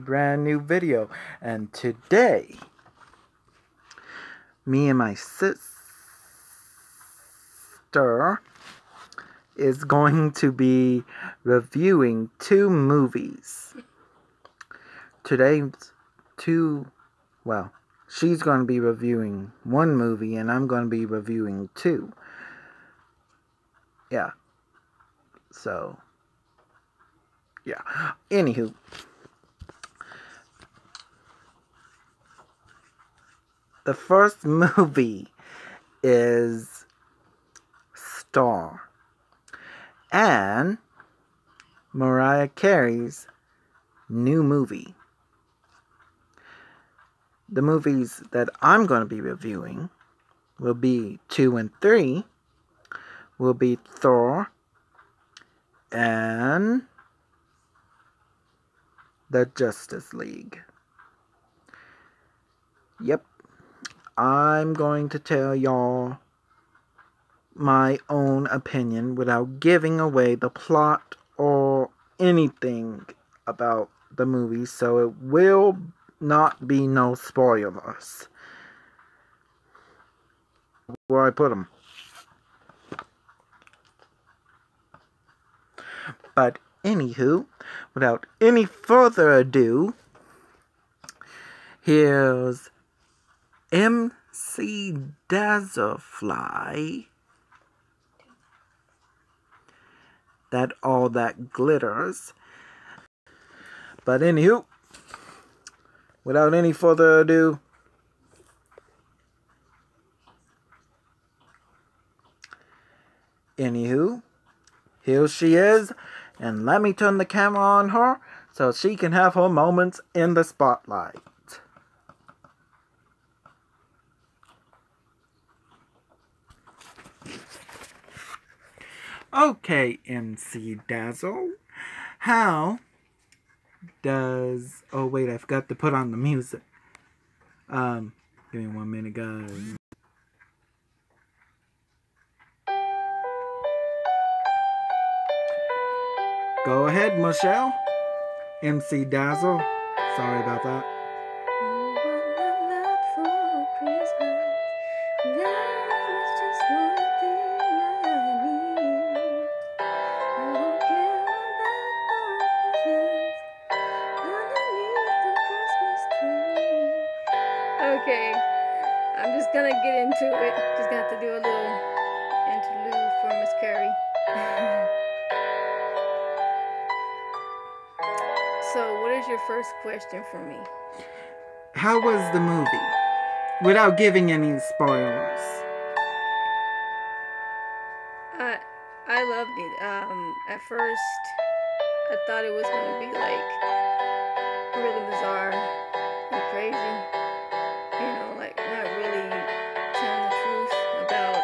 brand new video, and today me and my sister is going to be reviewing two movies. She's going to be reviewing one movie and I'm going to be reviewing two. Yeah. So, yeah. Anywho. The first movie is Star. And Mariah Carey's new movie. The movies that I'm going to be reviewing will be 2 and 3. Will be Thor and the Justice League. Yep. I'm going to tell y'all my own opinion without giving away the plot or anything about the movie, so it will not be no spoilers. Where I put them. But anywho, without any further ado, here's MC Dazzel. That all that glitters. But anywho, without any further ado, here she is, and let me turn the camera on her so she can have her moments in the spotlight. Okay, MC Dazzel, how does... Oh wait, I forgot to put on the music. Give me 1 minute, guys. Go ahead, Michelle. MC Dazzel. Sorry about that. Okay, I'm just gonna get into it. Just gonna have to do a little interlude for Miss Carey. So, what is your first question for me? How was the movie? Without giving any spoilers. I loved it. At first, I thought it was gonna be like really bizarre and crazy. You know, like not really telling the truth about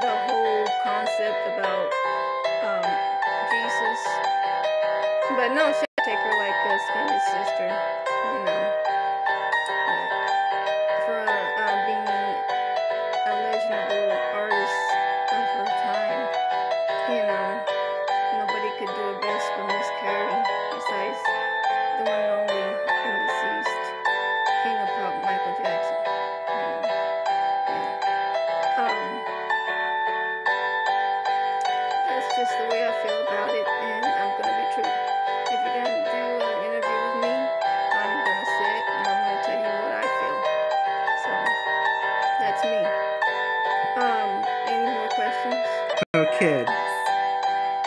the whole concept about Jesus. But no, she would take her like a extended sister, you know. For being a legendary artist of her time, you know, nobody could do it best but Miss Carey, besides the one and only and deceased King of Pop, Michael Jackson. You know, yeah. That's just the way I feel about it, and I'm gonna be true. If you're gonna do an interview with me, I'm gonna sit and I'm gonna tell you what I feel. So that's me. Any more questions? Her kids.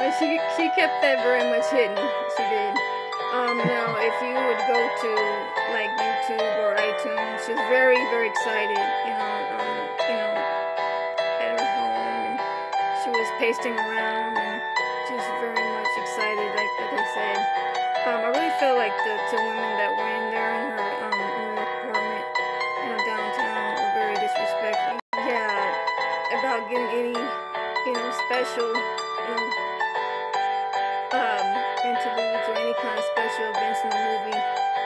But she kept that very much hidden. She did. Now if you would go to like YouTube or iTunes, she's very, very excited. At her home, and she was pacing around, and she was very much excited. Like I said, I really felt like the two women that were in there in her New York apartment, downtown, were very disrespectful. Yeah, about getting any special interludes or any kind of special events in the movie,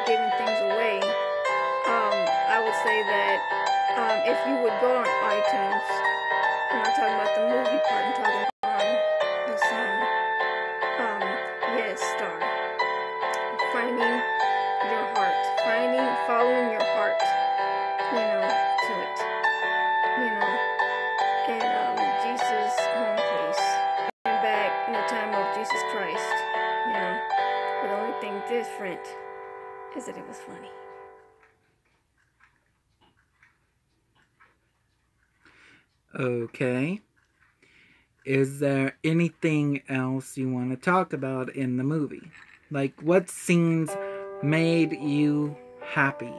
giving things away. I would say that if you would go on iTunes, I'm not talking about the movie part, I'm talking on the song, yes, Star. finding your heart, following your heart, to it, and Jesus' home place, and back in the time of Jesus Christ, but the only thing different is that it was funny. Okay. Is there anything else you want to talk about in the movie? Like, what scenes made you happy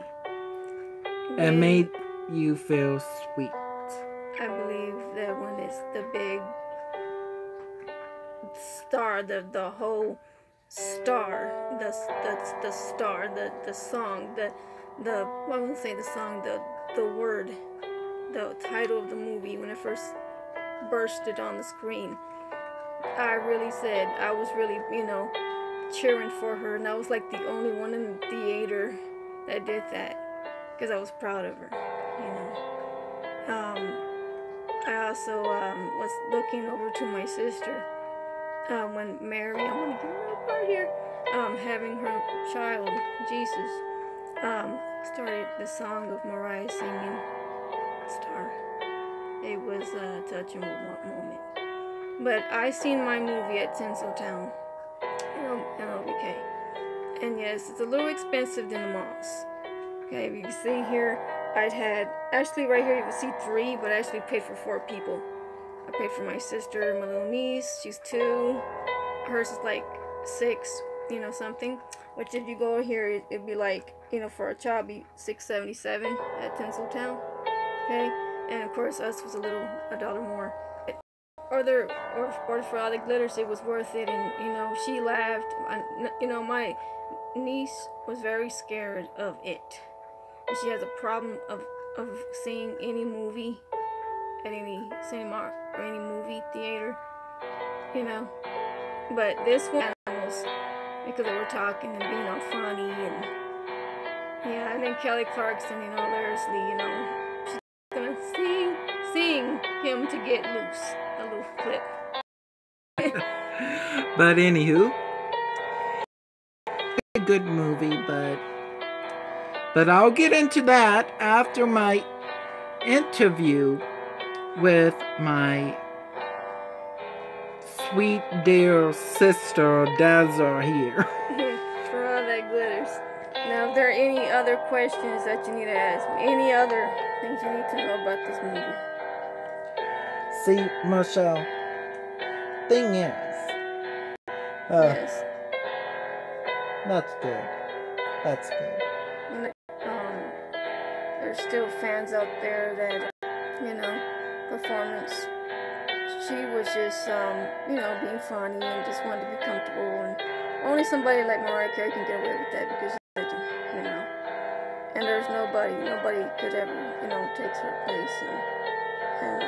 and made you feel sweet? I believe that when it's the big star, the whole star, the star, the song, I won't say the song, the word, the title of the movie, when it first bursted on the screen, I was really, cheering for her, and I was like the only one in the theater that did that, because I was proud of her, I also was looking over to my sister when Mary, I'm going to give her a part here, having her child, Jesus, started the song of Mariah singing Star. It was a touching moment. But I seen my movie at Tinseltown in LBK. And yes, it's a little expensive than the malls. Okay, if you can see here, actually right here you can see 3, but I actually paid for 4 people. I paid for my sister, my little niece, she's 2. Hers is like 6, something. Which if you go here, it'd be like, for a child, be $6.77 at Tinseltown. Okay, and of course us was a dollar more. Or for all the glitters, it was worth it, and she laughed. My niece was very scared of it. And she has a problem of seeing any movie at any cinema or any movie theater, But this one, animals, because they were talking and being all funny, and and then Kelly Clarkson, hilariously, she's gonna sing him to get loose, a little clip. But anywho, a good movie, but I'll get into that after my interview with my sweet dear sister Dazzel here. For all that glitters. Now, if there are any other questions that you need to ask me, any other things you need to know about this movie? See, Michelle, thing is, yes, that's good. That's good. There's still fans out there that, performance. She was just, being funny and just wanted to be comfortable. And only somebody like Mariah Carey can get away with that because she's a legend, And there's nobody could ever, takes her place. And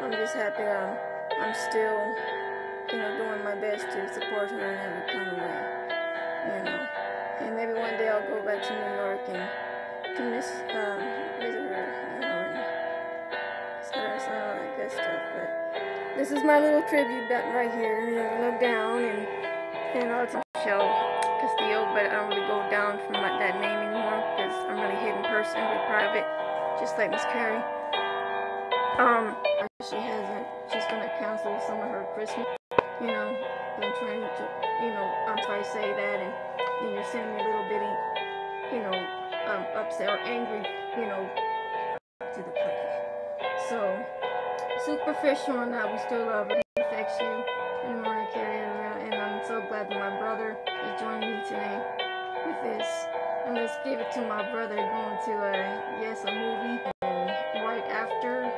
I'm just happy I'm still, doing my best to support her in every kind of way, And maybe one day I'll go back to New York and to visit her, and all that good stuff. But this is my little tribute button right here. Look down and I'll show Castillo, but I don't really go down from that name anymore because I'm really hidden person, really private, just like Miss Carey. She's gonna cancel some of her Christmas. Been trying to, I'm sorry to say that, and you're sending me a little bitty, upset or angry, to the party. So, superficial or not, we still love it. It affects you and Mariah Carey, and I'm so glad that my brother is joining me today with this. And let's give it to my brother going to a movie, and right after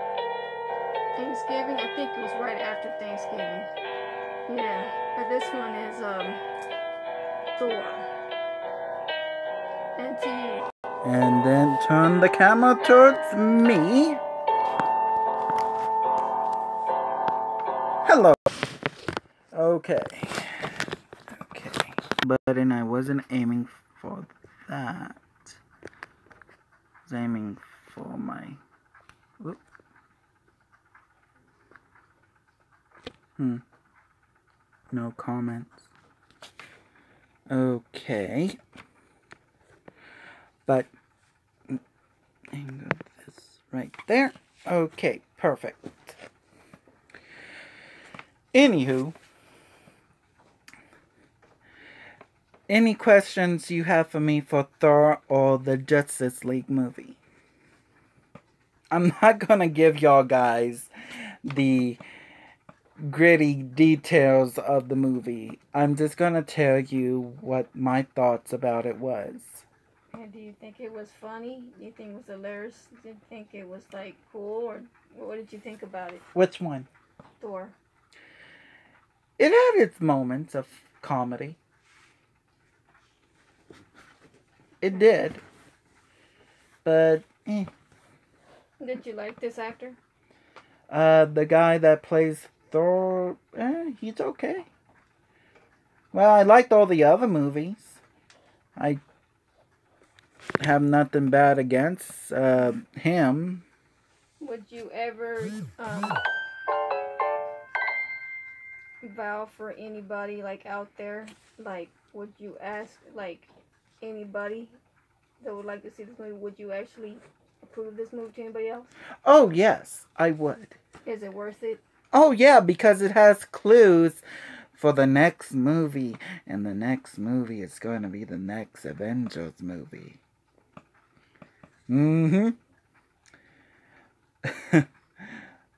Thanksgiving. I think it was right after Thanksgiving. Yeah, but this one is Thor. And to you. And then turn the camera towards me. Hello. Okay. But then I wasn't aiming for that. I was aiming for my... Whoop. No comments. Okay. But, angle this right there. Okay, perfect. Anywho, any questions you have for me for Thor or the Justice League movie? I'm not gonna give y'all guys the gritty details of the movie. I'm just gonna tell you what my thoughts about it was. And do you think it was funny? Do you think it was hilarious? Do you think it was like cool, or what did you think about it? Which one? Thor. It had its moments of comedy. It did. But, Did you like this actor? The guy that plays Thor, he's okay. Well, I liked all the other movies. I have nothing bad against him. Would you ever vow for anybody like out there? Like, would you ask like anybody that would like to see this movie? Would you actually approve this movie to anybody else? Oh, yes, I would. Is it worth it? Oh, yeah, because it has clues for the next movie. And the next movie is going to be the next Avengers movie. Mm-hmm.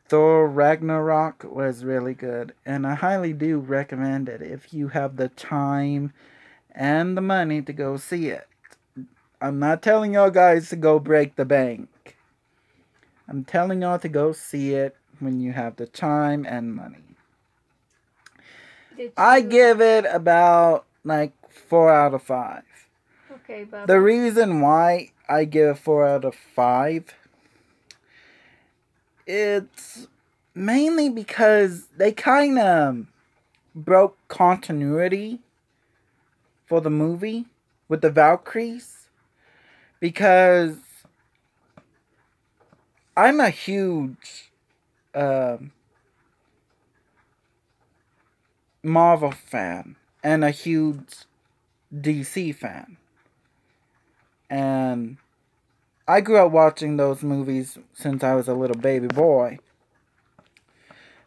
Thor Ragnarok was really good. And I highly do recommend it if you have the time and the money to go see it. I'm not telling y'all guys to go break the bank. I'm telling y'all to go see it when you have the time and money. I give it about like 4 out of 5. Okay, Bob. The reason why I give 4 out of 5, it's mainly because they kind of broke continuity for the movie with the Valkyries. Because I'm a huge Marvel fan and a huge DC fan. And I grew up watching those movies since I was a little baby boy.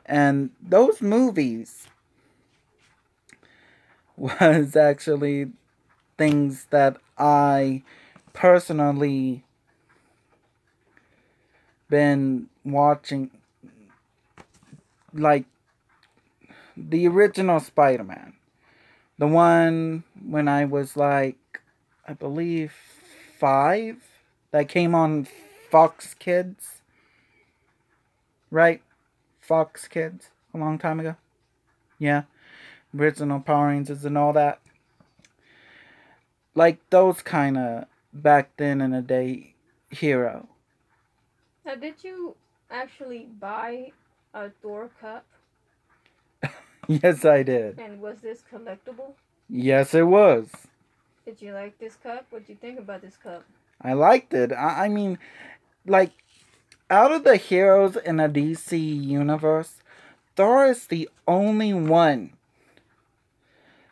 And those movies was actually things that I personally been watching, like the original Spider-Man, the one when I was like, I believe 5, that came on Fox Kids, right? Fox Kids, a long time ago. Yeah, original Power Rangers and all that. Like those kind of back then in the day hero. Now, did you actually buy a Thor cup? Yes, I did. And was this collectible? Yes, it was. Did you like this cup? What did you think about this cup? I liked it. I mean, like, out of the heroes in the DC universe, Thor is the only one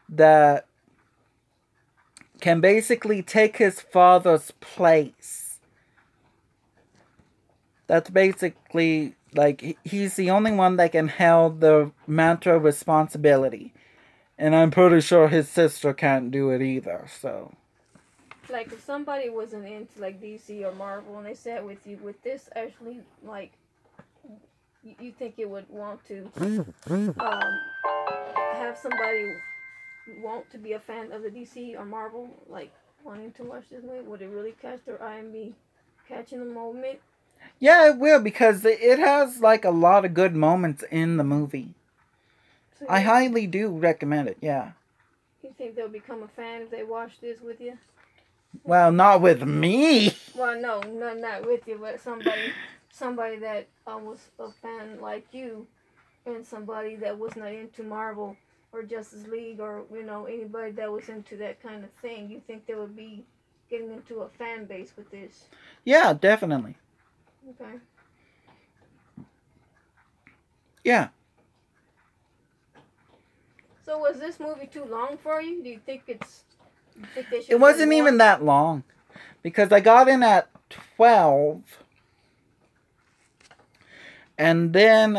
that can basically take his father's place. That's basically, like, he's the only one that can hold the mantle of responsibility. And I'm pretty sure his sister can't do it either, so. Like, if somebody wasn't into, like, DC or Marvel and they sat with you, would this actually, like, you think it would want to have somebody want to be a fan of the DC or Marvel, like, wanting to watch this movie? Would it really catch their eye and be catching the moment? Yeah, it will, because it has, like, a lot of good moments in the movie. So I highly do recommend it, yeah. You think they'll become a fan if they watch this with you? Well, not with me. Well, no, not with you, but somebody that was a fan like you, and somebody that was not into Marvel or Justice League or, you know, anybody that was into that kind of thing. You think they would be getting into a fan base with this? Yeah, definitely. Okay. Yeah. So was this movie too long for you? Do you think it's? You think they should? It wasn't even that long, because I got in at 12, and then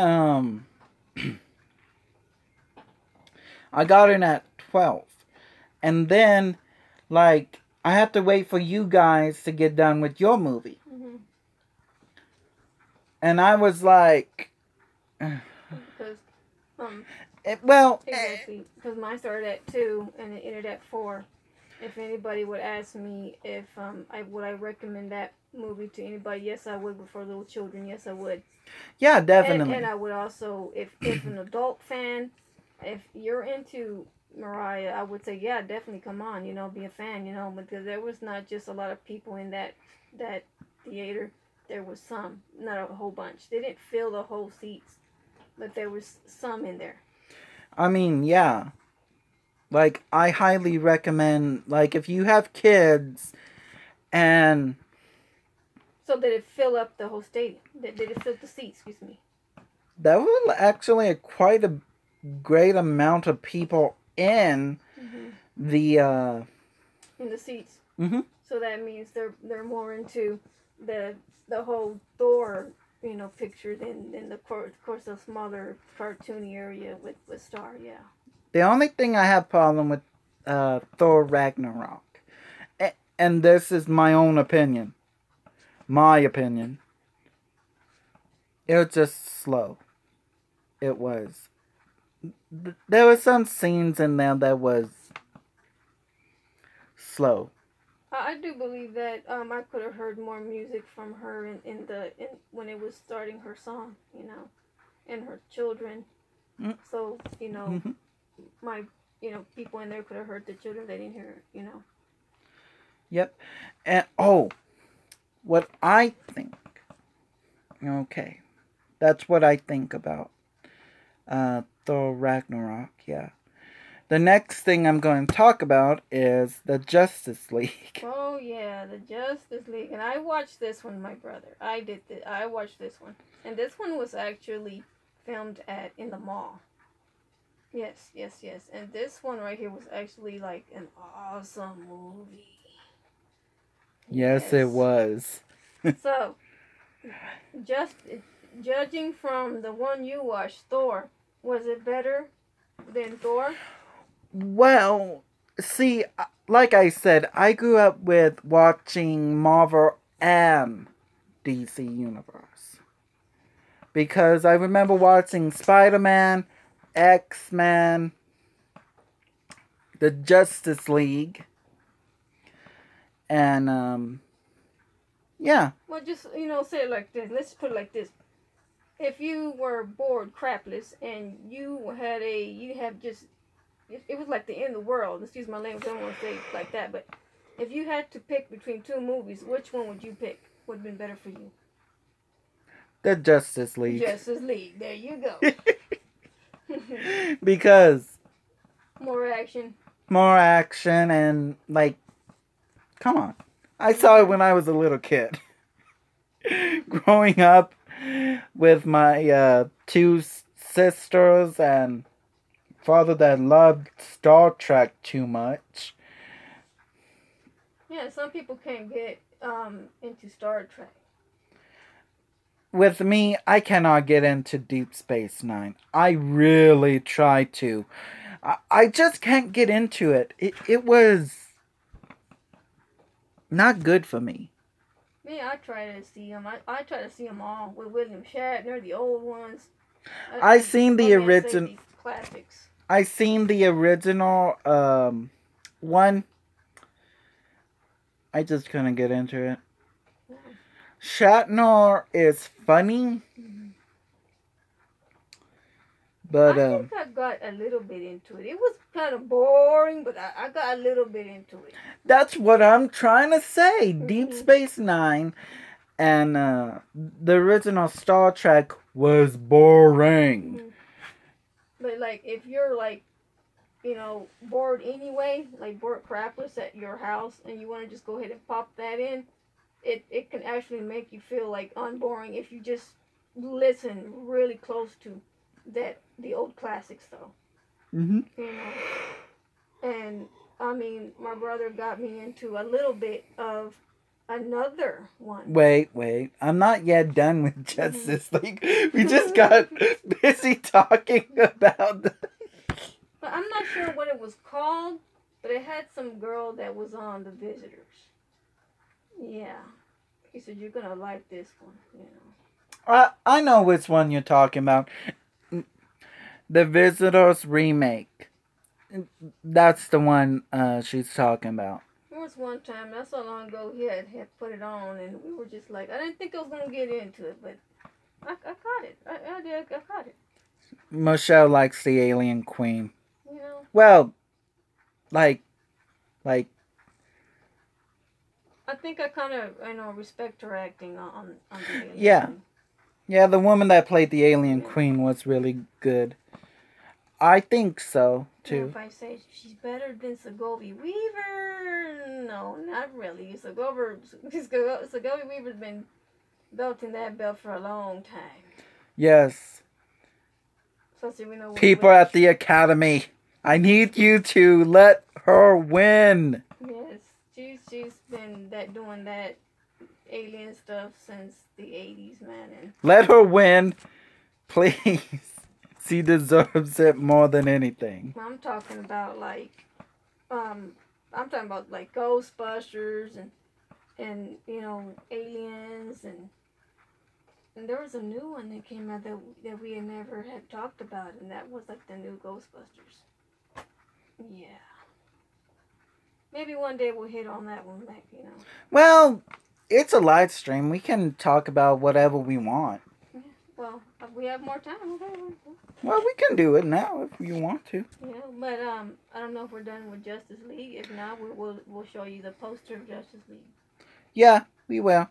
I got in at 12, and then like I had to wait for you guys to get done with your movie, and I was like, because exactly, because mine started at 2 and it ended at 4. If anybody would ask me if I recommend that movie to anybody, yes I would. But for little children, yes I would. Yeah, definitely. And I would also, if an adult fan, if you're into Mariah, I would say yeah, definitely come on, be a fan, because there was not just a lot of people in that theater. There was some, not a whole bunch. They didn't fill the whole seats, but there was some in there. I mean, yeah. Like, I highly recommend, like, if you have kids and... So did it fill up the whole stadium? Did it fill the seats, excuse me? That was actually quite a great amount of people in the... in the seats. Mm-hmm. So that means they're more into the whole Thor, picture than of course the smaller cartoony area with Star, yeah. The only thing I have problem with Thor Ragnarok, and this is my own opinion, it was just slow. It was. There were some scenes in there that was slow. I do believe that I could have heard more music from her in when it was starting her song, and her children. So my people in there could have heard the children. They didn't hear it, Yep. And what I think. Okay, that's what I think about Thor Ragnarok. Yeah. The next thing I'm going to talk about is the Justice League. Oh yeah, the Justice League, and I watched this one, my brother. I watched this one, and this one was actually filmed in the mall. Yes, and this one right here was actually like an awesome movie. Yes. It was. So, just judging from the one you watched, Thor, was it better than Thor? Well, see, like I said, I grew up with watching Marvel and DC Universe. Because I remember watching Spider-Man, X-Men, the Justice League, and, yeah. Well, just, say it like this. Let's put it like this. If you were bored crapless and you have just, it was like the end of the world. Excuse my language, I don't want to say it like that, but if you had to pick between two movies, which one would you pick? Would have been better for you? The Justice League. Justice League. There you go. Because more action and, like, come on. I saw it when I was a little kid. Growing up with my 2 sisters and father that loved Star Trek too much. Yeah, some people can't get into Star Trek. With me, I cannot get into Deep Space Nine. I really try to. I just can't get into it. It was not good for me. Yeah, I try to see them. I try to see them all with William Shatner, the old ones. I seen the original classics. I seen the original one. I just couldn't get into it. Yeah. Shatner is funny. But I think I got a little bit into it. It was kind of boring, but I got a little bit into it. That's what I'm trying to say. Deep Space Nine and the original Star Trek was boring. But like, if you're like, bored anyway, like bored crapless at your house, and you want to just go ahead and pop that in, it can actually make you feel like unboring if you just listen really close to the old classics though. Mm-hmm. You know, and I mean, my brother got me into a little bit of another one. Wait. I'm not yet done with Justice League. We just got busy talking about the... But I'm not sure what it was called, but it had some girl that was on The Visitors. Yeah. He said, you're going to like this one, you know. I know which one you're talking about. The Visitors remake. That's the one she's talking about. There was one time, not so long ago, he had put it on, and we were just like, I didn't think I was going to get into it, but I caught it. I caught it. Michelle likes the Alien Queen. You know? Well, like... I think I kind of, respect her acting on the Alien Queen. Yeah, the woman that played the Alien Queen was really good. I think so, too. Now, if I say she's better than Sigourney Weaver, no, not really. Sigourney Weaver's been belting that belt for a long time. Yes. Especially we know people at the Academy, I need you to let her win. Yes, she's been doing that alien stuff since the 80s, man. And let her win, please. She deserves it more than anything. I'm talking about Ghostbusters and Aliens and there was a new one that came out that we had never had talked about, and that was like the new Ghostbusters. Yeah. Maybe one day we'll hit on that one back, you know. Well, it's a live stream. We can talk about whatever we want. Yeah. Well, if we have more time, okay. Well, we can do it now if you want to. Yeah, but I don't know if we're done with Justice League. If not, we'll show you the poster of Justice League. Yeah, we will.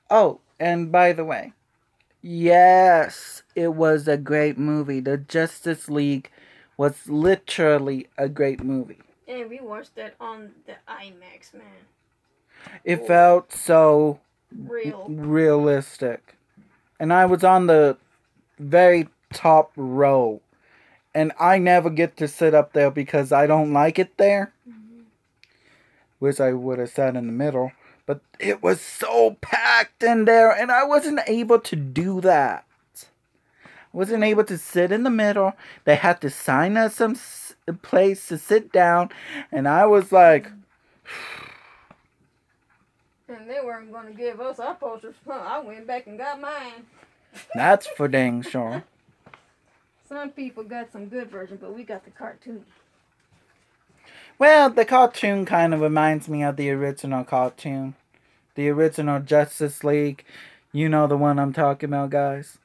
Oh, and by the way, yes, it was a great movie. The Justice League was literally a great movie. And we watched that on the IMAX, man. It felt so realistic. And I was on the very top row. And I never get to sit up there because I don't like it there. Mm-hmm. Wish I would have sat in the middle. But it was so packed in there, and I wasn't able to do that. I wasn't able to sit in the middle. They had to sign us some place to sit down, and I was like... And they weren't going to give us our posters. I went back and got mine. That's for dang sure. Some people got some good versions, but we got the cartoon. Well, the cartoon kind of reminds me of the original cartoon. The original Justice League. You know the one I'm talking about, guys.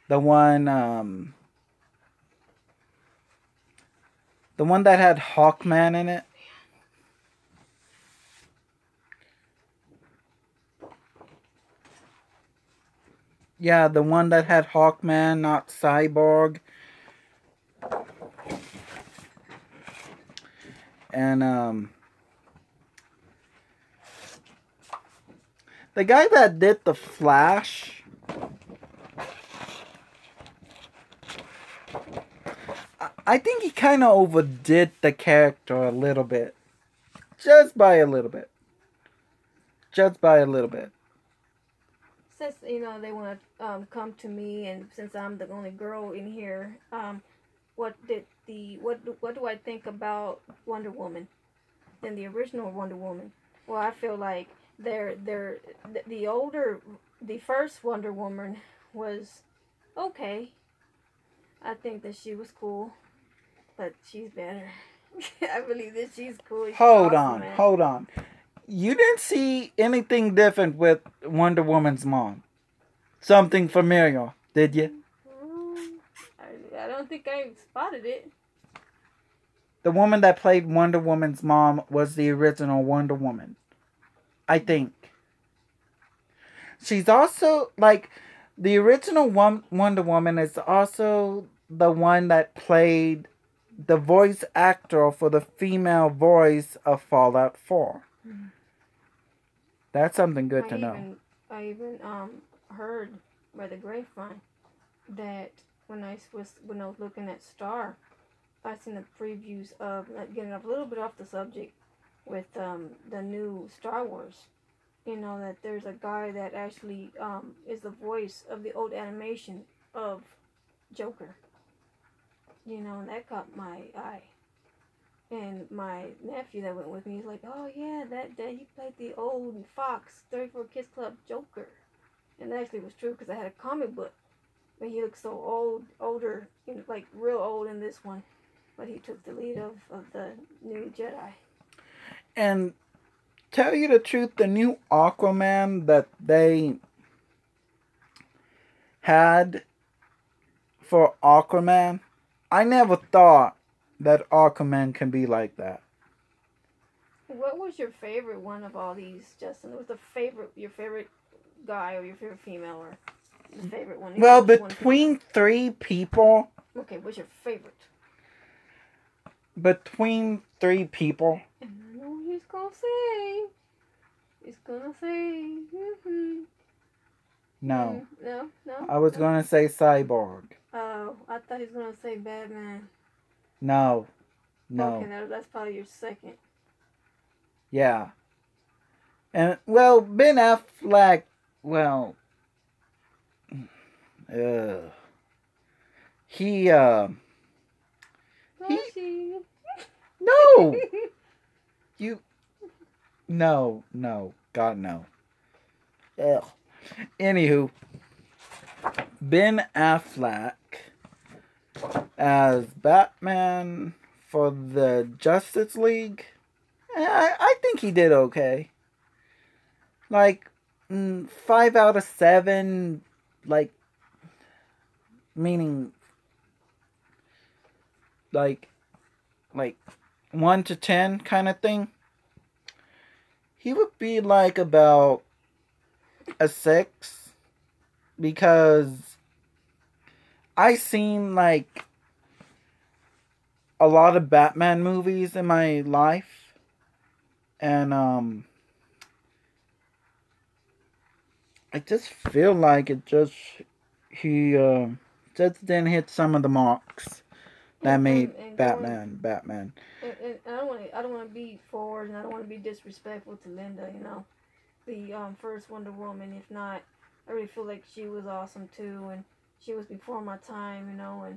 The one that had Hawkman in it. Yeah, the one that had Hawkman, not Cyborg. And, the guy that did the Flash, I think he kind of overdid the character a little bit. Just by a little bit. Since, they want to come to me, and since I'm the only girl in here, what do I think about Wonder Woman than the original Wonder Woman? Well, I feel like the first Wonder Woman was okay. I think that she was cool, but she's better. I believe that she's cool. Hold on. You didn't see anything different with Wonder Woman's mom? Something familiar, did you? I don't think I spotted it. The woman that played Wonder Woman's mom was the original Wonder Woman. I think. She's also, the original Wonder Woman is also the one that played the voice actor for the female voice of Fallout 4. Mm-hmm. That's something to know. I even heard by the grapevine that when I was looking at Star, I seen the previews of getting a little bit off the subject with the new Star Wars. That there's a guy that actually is the voice of the old animation of Joker. And that caught my eye. And my nephew that went with me, he's like, "Oh yeah, that he played the old Fox 34 Kids Club Joker," and that actually was true because I had a comic book, but he looked so older, like real old in this one, but he took the lead of the new Jedi. And tell you the truth, the new Aquaman that they had for Aquaman, I never thought that Aquaman can be like that. What was your favorite one of all these, Justin? What was your favorite guy or your favorite female or the favorite one? Well, between three people. Okay, what's your favorite? Between three people. And I know what he's gonna say. He's gonna say. Mm-hmm. No. No. I was gonna say Cyborg. Oh, I thought he was gonna say Batman. No. Okay, that's probably your second. Yeah. And, well, Ben Affleck, well, he, no! No, God, no. Ugh. Anywho, Ben Affleck as Batman for the Justice League, I think he did okay. Like, 5 out of 7, like, meaning, like 1 to 10 kind of thing. He would be like about a 6, because I seen like a lot of Batman movies in my life, and I just feel like he just didn't hit some of the marks that made Batman. And I don't want to be forward, and I don't want to be disrespectful to Linda. The first Wonder Woman. If not, I really feel like she was awesome too, and she was before my time. And I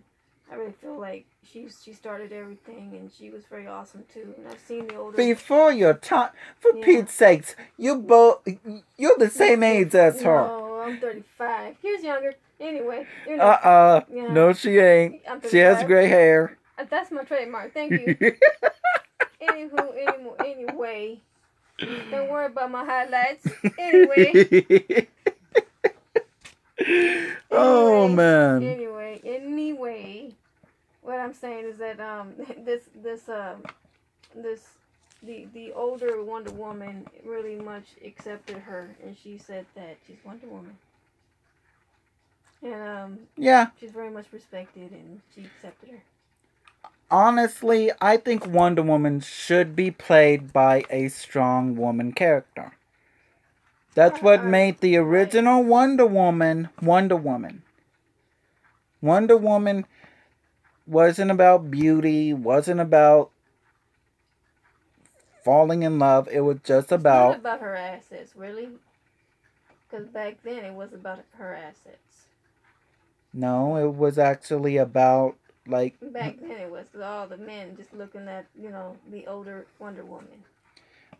really feel like she started everything, and she was very awesome too. And I've seen the older. Before your time, for Pete's sakes, you're the same age as her. No, I'm 35. He's younger. Anyway. No, she ain't. She has gray hair. That's my trademark. Thank you. Anyway. Don't worry about my highlights. Anyway. Oh man. Anyway, what I'm saying is that the older Wonder Woman really much accepted her, and she said that she's Wonder Woman. And she's very much respected, and she accepted her. Honestly, I think Wonder Woman should be played by a strong woman character. That's what made the original Wonder Woman Wonder Woman. Wonder Woman wasn't about beauty, wasn't about falling in love. It was just about... It's not about her assets, really. Because back then it was about her assets. No, it was actually about, like... Back then it was all the men just looking at, the older Wonder Woman.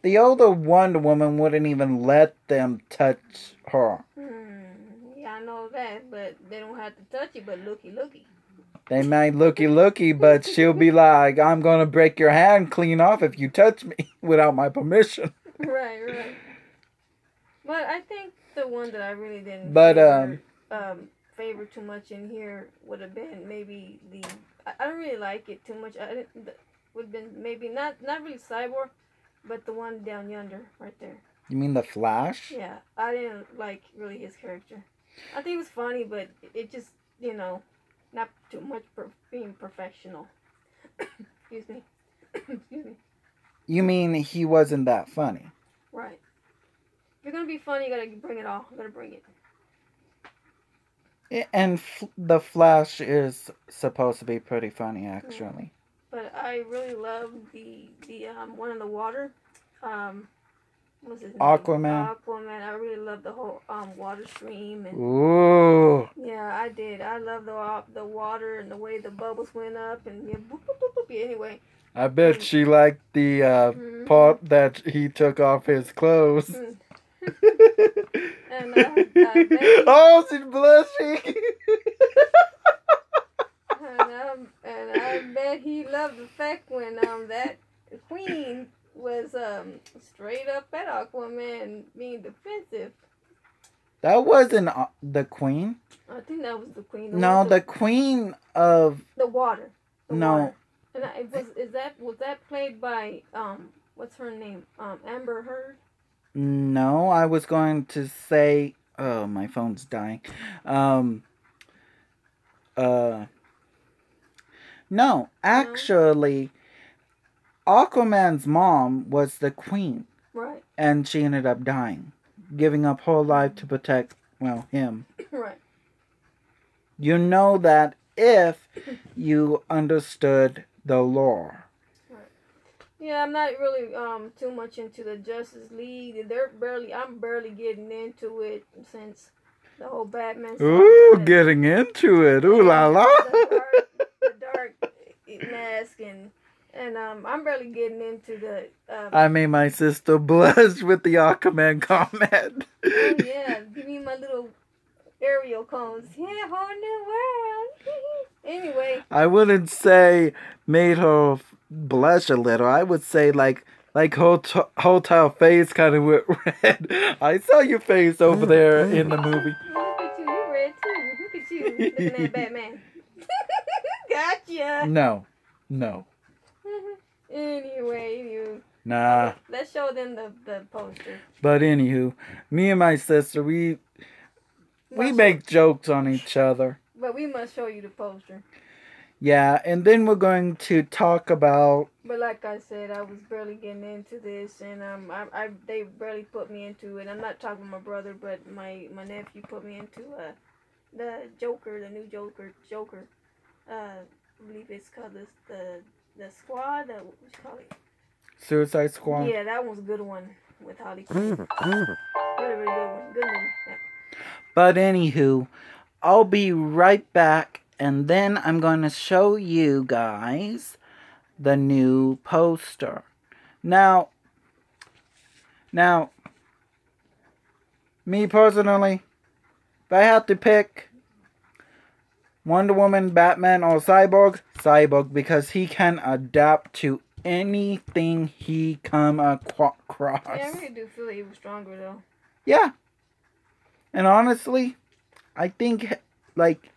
The older Wonder Woman wouldn't even let them touch her. Yeah, I know that, but they don't have to touch you, but looky. They might looky, but she'll be like, "I'm gonna break your hand clean off if you touch me without my permission." Right. But I think the one that I really didn't favor too much in here would have been maybe I don't really like it too much. Would have been maybe not really Cyborg, but the one down yonder, right there. You mean the Flash? Yeah, I didn't like really his character. I think it was funny, but it just, not too much being professional. Excuse me. You mean he wasn't that funny? Right. If you're gonna be funny, you gotta bring it all. You gotta bring it. And the Flash is supposed to be pretty funny, actually. But I really love the one in the water. What's his name? Aquaman. Aquaman. I really love the whole water stream and. Ooh. Yeah, I did. I love the water and the way the bubbles went up and yeah, boop, boop, boop, boop. Yeah, anyway. I bet she liked the part that he took off his clothes. And I bet oh, she's blushing. and I bet he loved the fact when that queen was straight up at Aquaman being defensive. That wasn't the queen. I think that was the queen. The queen of the water. No. Water. And was that played by what's her name? Amber Heard? No, I was going to say my phone's dying. No, actually Aquaman's mom was the queen. Right. And she ended up dying, giving up her life to protect, him. Right. You know that if you understood the lore. Yeah, I'm not really too much into the Justice League. I'm barely getting into it since the whole Batman stuff. Ooh, getting into it. Ooh la la. The dark mask and I'm barely getting into the I made my sister blush with the Aquaman comment. Oh yeah, give me my little aerial cones. Yeah, whole new world. Anyway. I wouldn't say made her blush a little. I would say like hotel face kind of went red. I saw your face over there in the movie. Look at you, you red too. Look at you, looking at Batman. Gotcha. No. Anyway. Nah. Let's show them the poster. But anywho, me and my sister, we make jokes on each other. But we must show you the poster. Yeah, and then we're going to talk about. But like I said, I was barely getting into this, and they barely put me into it. I'm not talking about my brother, but my nephew put me into the Joker, the new Joker. I believe it's called the Squad. What you call it? Suicide Squad. Yeah, that one's a good one with Harley Quinn. Really, really good one. Good movie. Yeah. But anywho, I'll be right back, and then I'm going to show you guys the new poster. Now, me personally, if I had to pick Wonder Woman, Batman, or Cyborg, because he can adapt to anything he come across. Yeah, I really do feel he was stronger though. Yeah. And honestly, I think like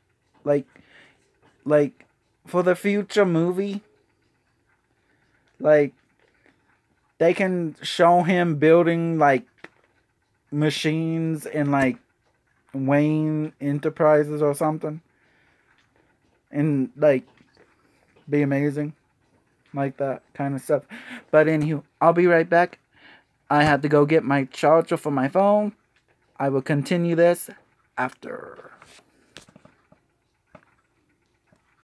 for the future movie, like they can show him building like machines in like Wayne Enterprises or something. And like be amazing. Like that kind of stuff. But anywho, I'll be right back. I had to go get my charger for my phone. I will continue this after.